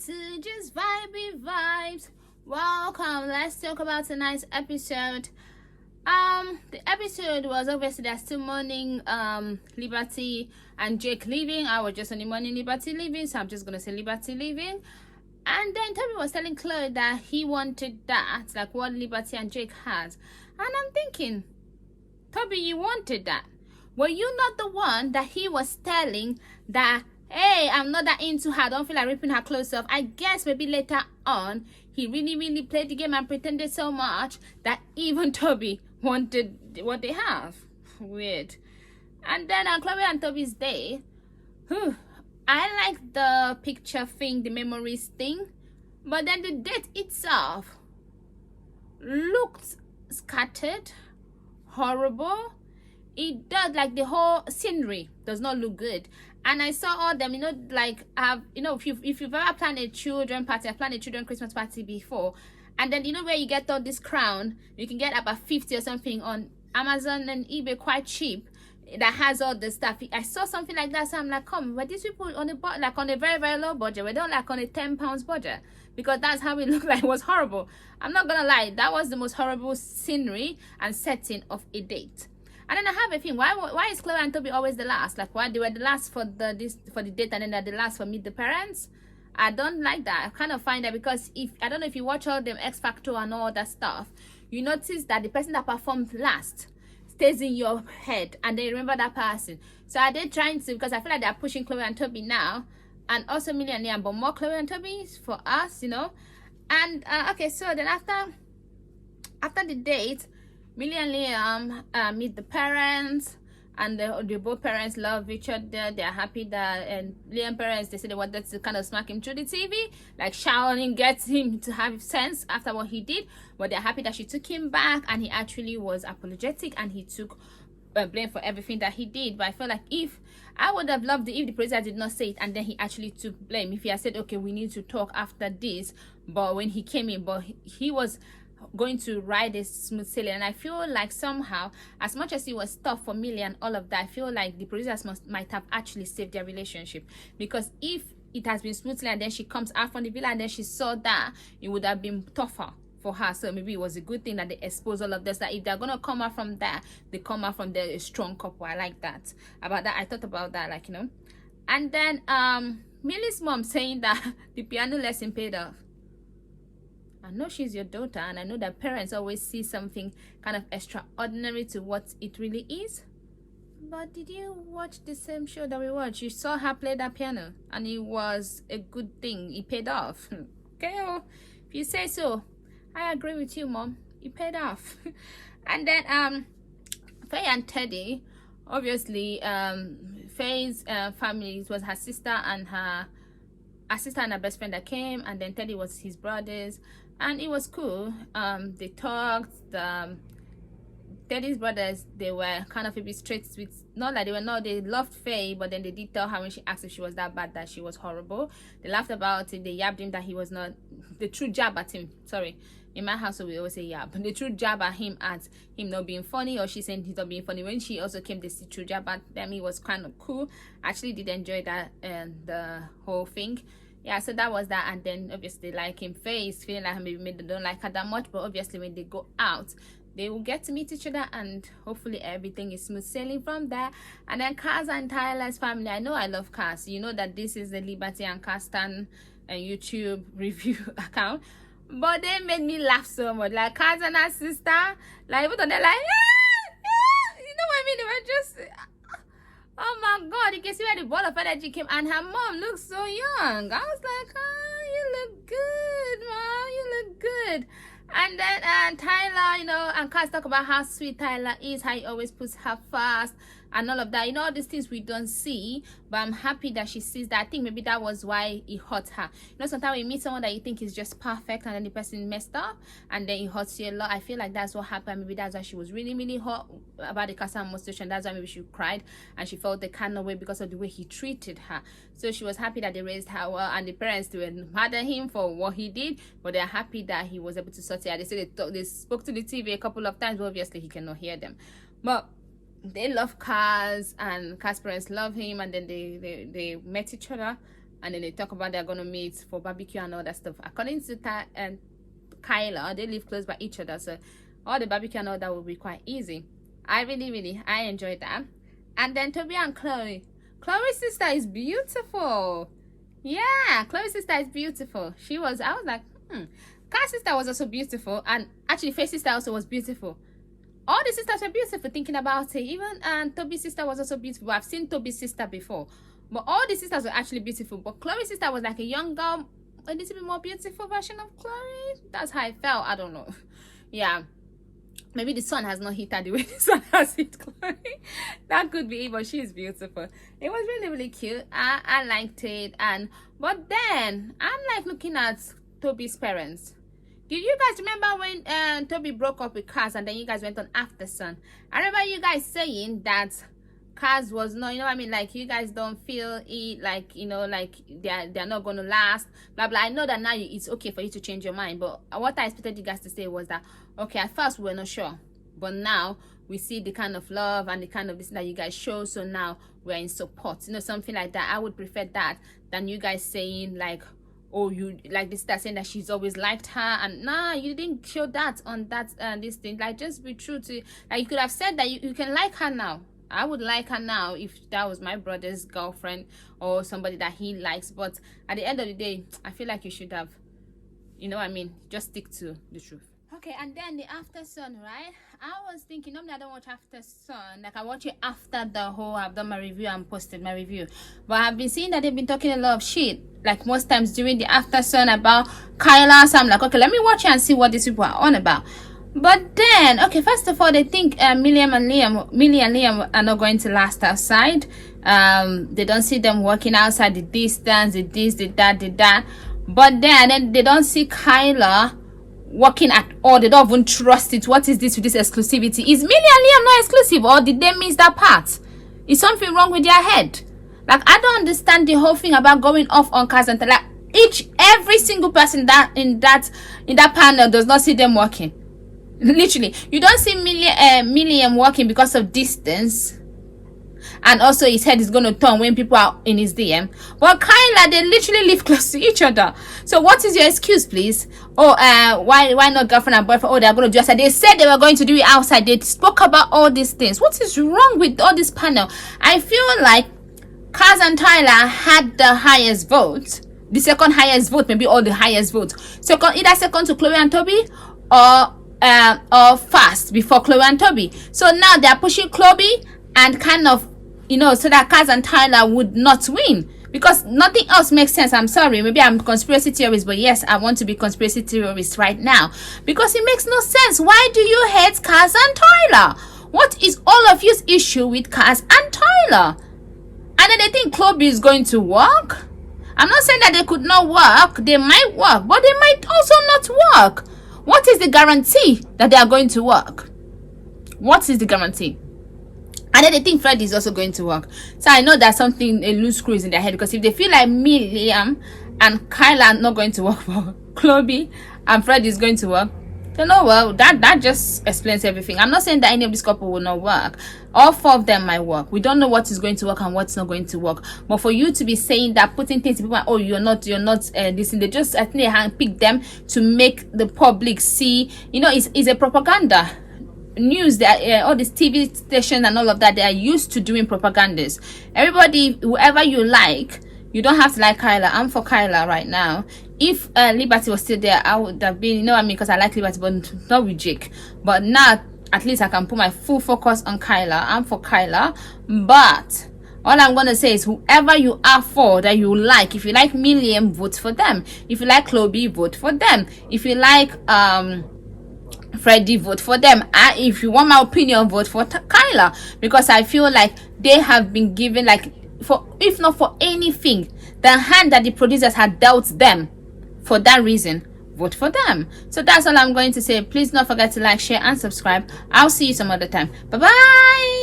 to Just Vibey Vibes. Welcome. Let's talk about tonight's episode. The episode was obviously they're still mourning Liberty and Jake leaving. I was just on the morning Liberty leaving, so I'm just gonna say Liberty leaving. And then Toby was telling Chloe that he wanted that, like what Liberty and Jake has. And I'm thinking, Toby, you wanted that. Were you not the one that he was telling that, hey, I'm not that into her, I don't feel like ripping her clothes off? I guess maybe later on, he really played the game and pretended so much that even Toby wanted what they have. Weird. And then on Chloe and Toby's day, I like the picture thing, the memories thing, but then the date itself looked scattered, horrible. It does, like the whole scenery does not look good. And I saw all them, like if you've ever planned a children party, I've planned a children Christmas party before, and then where you get all this crown, you can get about 50 or something on Amazon and eBay quite cheap, that has all the stuff. I saw something like that, so I'm like, come, but these people on a very low budget, we don't like on a £10 budget, because that's how it looked like. It was horrible. I'm not gonna lie, that was the most horrible scenery and setting of a date. And then I have a thing, why is Chloe and Toby always the last? Like, why they were the last for the date, and then they're the last for meet the parents? I don't like that. I kind of find that, because I don't know if you watch all them X Factor and all that stuff, you notice that the person that performed last stays in your head and they remember that person. So are they trying to, because I feel like they're pushing Chloe and Toby now, and also Millie and Liam, but more Chloe and Toby for us, And okay, so then after the date, Millie and Liam meet the parents, and the both parents love each other. They're happy that, and Liam parents, they said they wanted to kind of smack him through the TV, like shouting, get him to have sense after what he did. But they're happy that she took him back, and he actually was apologetic, and he took blame for everything that he did. But I feel like I would have loved it if the producer did not say it, and then he actually took blame. If he had said, okay, we need to talk after this, but when he came in, but he was going to ride this smooth sailing. And I feel like somehow, as much as it was tough for Millie and all of that, I feel like the producers might have actually saved their relationship, because if it has been smooth sailing and then she comes out from the villa and then she saw that, it would have been tougher for her. So maybe it was a good thing that they exposed all of this, that if they're gonna come out from there, they come out from there a strong couple. I like that. About that, I thought about that, and then Millie's mom saying that the piano lesson paid off. I know she's your daughter, and I know that parents always see something kind of extraordinary to what it really is. But did you watch the same show that we watched? You saw her play that piano, and it was a good thing. It paid off. Okay, well, if you say so, I agree with you, Mom. It paid off. And then Faye and Teddy, obviously, Faye's family, it was her sister and her best friend that came, and then Teddy was his brothers. And it was cool. They talked. Teddy's brothers, they were kind of a bit straight with, not that they loved Faye, but then they did tell her when she asked if she was that bad that she was horrible. They laughed about it. They yabbed him that he was not, the true jab at him, sorry. In my house, we always say yab. The true jab at him not being funny, or she saying he's not being funny. When she also came, the true jab at them, it was kind of cool. I actually did enjoy that, and the whole thing. Yeah, so that was that. And then obviously, like him, Faye feeling like maybe they don't like her that much, but obviously when they go out, they will get to meet each other, and hopefully everything is smooth sailing from there. And then Kaz and Tyler's family, I know I love Kaz. You know that this is the Liberty and Castan YouTube review account, but they made me laugh so much. Like Kaz and her sister, like even though they're like, you know what I mean? They were just, oh my God, you can see where the ball of energy came, and her mom looks so young. I was like, you look good, Mom, you look good. And then Tyler, and Kaz talk about how sweet Tyler is, how he always puts her first, and all of that. All these things we don't see, but I'm happy that she sees that. I think maybe that was why it hurt her. Sometimes we meet someone that you think is just perfect, and then the person messed up, and then it hurts you a lot. I feel like that's what happened. Maybe that's why she was really hurt about the Casa situation. That's why maybe she cried, and she felt the kind of way because of the way he treated her. So she was happy that they raised her well, and the parents were mad at him for what he did, but they're happy that he was able to sort it out. They said they spoke to the TV a couple of times, but obviously he cannot hear them. But they love Kaz, and Kaz's parents love him, and then they met each other, and then they talk about they're gonna meet for barbecue and all that stuff. According to KYLER, they live close by each other, so all the barbecue and all that will be quite easy. I enjoyed that. And then Toby and Chloe's sister is beautiful. Yeah, Chloe's sister is beautiful. I was like, Kai's sister was also beautiful, and actually Faith's sister also was beautiful. All the sisters were beautiful, thinking about it. Even Toby's sister was also beautiful. I've seen Toby's sister before, but all the sisters were actually beautiful. But Chloe's sister was like a younger, a little bit more beautiful version of Chloe. That's how I felt. I don't know. Yeah, maybe the sun has not hit her the way the sun has hit Chloe. That could be it, but she's beautiful. It was really cute. I liked it. But then I'm like looking at Toby's parents. Do you guys remember when Toby broke up with Kaz and then you guys went on Aftersun? I remember you guys saying that Kaz was not, you know what I mean, like you guys don't feel it, like, you know, like they're not going to last, blah blah. I know that now it's okay for you to change your mind, but what I expected you guys to say was that, okay, at first we were not sure, but now we see the kind of love and the kind of this that you guys show, so now we're in support, you know, something like that. I would prefer that than you guys saying like, oh, you like this, that saying that she's always liked her, and nah, you didn't show that on that this thing. Like, just be true to, like, you could have said that you can like her now. I would like her now if that was my brother's girlfriend or somebody that he likes, but at the end of the day, I feel like you should have, you know what I mean, just stick to the truth. Okay, and then the Aftersun, right? I was thinking, normally I don't watch Aftersun. Like, I watch it after the whole, I've done my review and posted my review. But I've been seeing that they've been talking a lot of shit, like most times during the Aftersun about KYLER. So I'm like, okay, let me watch it and see what these people are on about. But then, okay, first of all, they think Millie and Liam are not going to last outside. They don't see them working outside, the distance, the this, the that. But then they don't see KYLER working at all. They don't even trust it. What is this with this exclusivity? Is Millie and Liam not exclusive, or did they miss that part? Is something wrong with their head? Like, I don't understand the whole thing about going off on cars and like every single person that in that panel does not see them working. Literally, you don't see Milliam working because of distance, and also his head is going to turn when people are in his DM. But KYLER, they literally live close to each other. So what is your excuse, please? Oh, why not girlfriend and boyfriend? Oh, they're going to do outside. They said they were going to do it outside. They spoke about all these things. What is wrong with all this panel? I feel like Kaz and Tyler had the highest vote, the second highest vote, maybe, or the highest vote. Either second to Chloe and Toby, or fast before Chloe and Toby. So now they're pushing Chloe and kind of, you know, so that Kaz and Tyler would not win, because nothing else makes sense. I'm sorry, maybe I'm conspiracy theorist, but yes, I want to be conspiracy theorist right now, because it makes no sense. Why do you hate Kaz and Tyler? What is all of you's issue with Kaz and Tyler? And then they think Chloe is going to work. I'm not saying that they could not work. They might work, but they might also not work. What is the guarantee that they are going to work? What is the guarantee? And then they think Fred is also going to work. So I know that something, a loose screw is in their head, because if they feel like me, Liam, and KYLER are not going to work, but Chloe and Fred is going to work, then oh well, that just explains everything. I'm not saying that any of this couple will not work. All four of them might work. We don't know what is going to work and what's not going to work. But for you to be saying that, putting things in people, oh, you're not this, and they just, I think they handpick them to make the public see, you know, it's a propaganda. News that all these TV stations and all of that, they are used to doing propagandas. Everybody, whoever you like, you don't have to like KYLER. I'm for KYLER right now. If Liberty was still there, I would have been, you know what I mean, because I like Liberty, but not with Jake. But now at least I can put my full focus on KYLER. I'm for KYLER. But all I'm gonna say is, whoever you are for, that you like, if you like Milliam, vote for them. If you like Chloe, vote for them. If you like Freddie, vote for them. If you want my opinion, vote for KYLER, because I feel like they have been given, like, for, if not for anything, the hand that the producers had dealt them. For that reason, vote for them. So that's all I'm going to say. Please don't forget to like, share, and subscribe. I'll see you some other time. Bye bye.